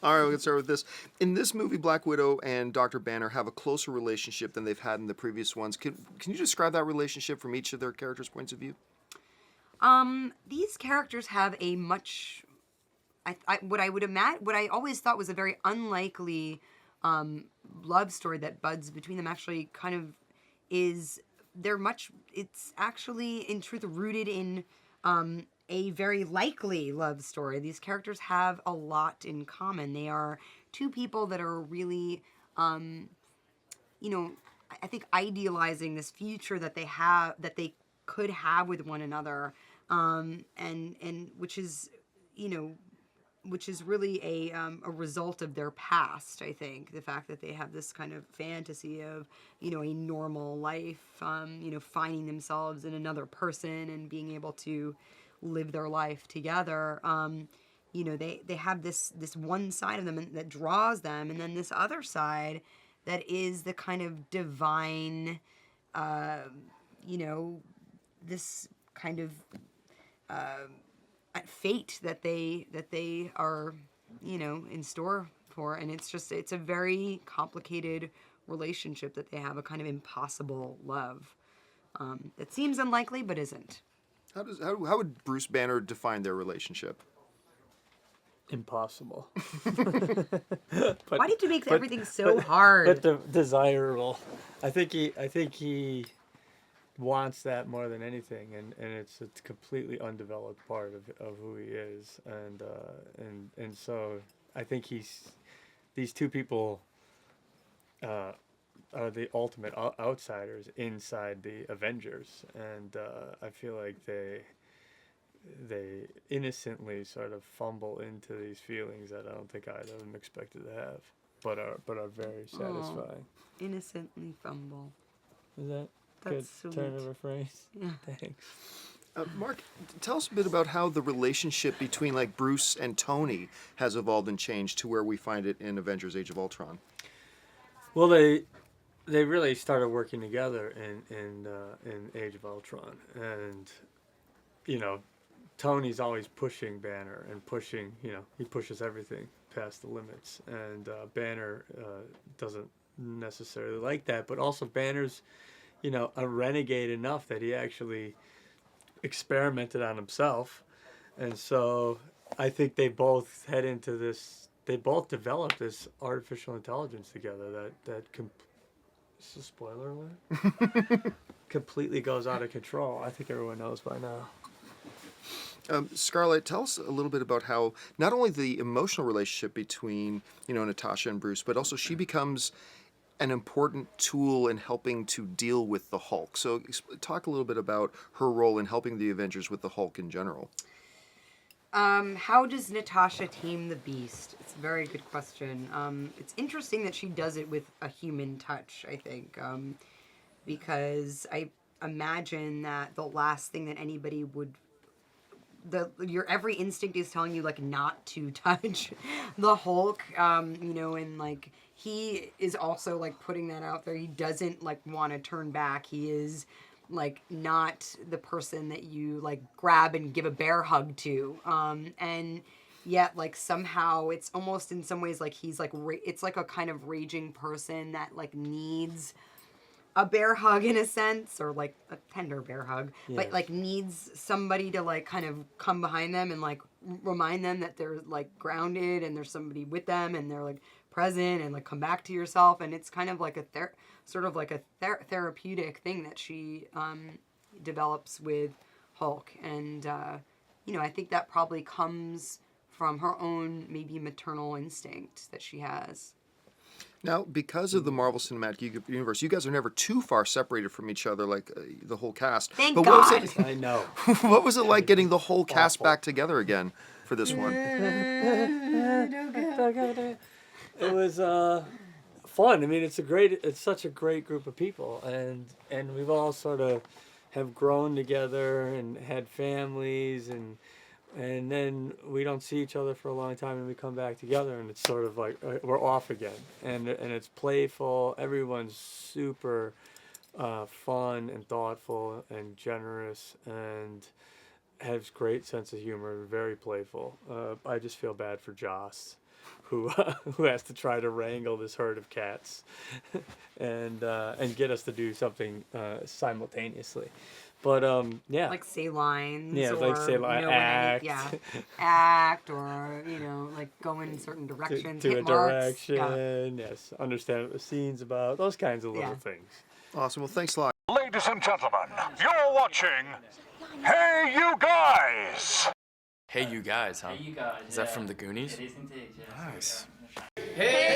All right, we can start with this. In this movie, Black Widow and Dr. Banner have a closer relationship than they've had in the previous ones. Can you describe that relationship from each of their characters' points of view? These characters have a much, what I always thought was a very unlikely love story that buds between them. Actually, kind of is it's actually in truth rooted in a very likely love story. These characters have a lot in common. They are two people that are really, you know, I think idealizing this future that they could have with one another, and which is, you know, which is really a result of their past. I think the fact that they have this kind of fantasy of, you know, a normal life, you know, finding themselves in another person and being able to live their life together. You know, they have this one side of them that draws them, and then this other side that is the kind of divine, you know, this kind of fate that they are, you know, in store for. And it's a very complicated relationship that they have, a kind of impossible love that seems unlikely but isn't. How would Bruce Banner define their relationship? Impossible. Why did you make everything so hard? But desirable. I think he wants that more than anything, and it's a completely undeveloped part of who he is, and so I think these two people are the ultimate outsiders inside the Avengers, and I feel like they innocently sort of fumble into these feelings that I don't think either of them expected to have, but are very satisfying. Innocently fumble. Is that That's good sweet. turn of a phrase? Yeah. Thanks. Mark, tell us a bit about how the relationship between like Bruce and Tony has evolved and changed to where we find it in Avengers: Age of Ultron. Well, they really started working together in Age of Ultron, and you know, Tony's always pushing Banner and pushing, you know, he pushes everything past the limits, and Banner doesn't necessarily like that, but also Banner's, you know, a renegade enough that he actually experimented on himself, and so I think they both head into this. They both developed this artificial intelligence together that this is a spoiler alert. Completely goes out of control. I think everyone knows by now. Scarlett, tell us a little bit about how not only the emotional relationship between, you know, Natasha and Bruce, but also she becomes an important tool in helping to deal with the Hulk. So talk a little bit about her role in helping the Avengers with the Hulk in general. How does Natasha tame the beast? It's a very good question. It's interesting that she does it with a human touch, I think, because I imagine that the last thing that anybody would your every instinct is telling you like not to touch the Hulk, you know, and like he is also like putting that out there. He doesn't like want to turn back. He is like not the person that you like grab and give a bear hug to, and yet like somehow it's almost in some ways like he's like it's like a kind of raging person that like needs a bear hug in a sense, or like a tender bear hug, but like needs somebody to like kind of come behind them and like remind them that they're like grounded and there's somebody with them and they're like present and like come back to yourself. And it's kind of like a therapeutic thing that she develops with Hulk. And you know, I think that probably comes from her own maybe maternal instinct that she has. Now, because of the Marvel Cinematic Universe, you guys are never too far separated from each other, like the whole cast. Thank but God. What was it, I know. what was it like getting the whole cast back together again for this one? It was fun. I mean, it's such a great group of people, and we've all sort of have grown together and had families, and then we don't see each other for a long time, and we come back together, and it's sort of like we're off again, and it's playful. Everyone's super fun and thoughtful and generous, and has great sense of humor, very playful. I just feel bad for Joss, who who has to try to wrangle this herd of cats, and get us to do something simultaneously. But yeah, Like say lines. Yeah, or, like say li- when act. yeah, act, or like go in certain directions. to hit a marks. direction. Yes, understand what the scene's about. Those kinds of little Yeah. things. Awesome. Well, thanks a lot. Ladies and gentlemen, you're watching Hey You Guys! Hey, you guys, huh? Hey, you guys. Is that from the Goonies? It is indeed, yeah. Nice. Hey,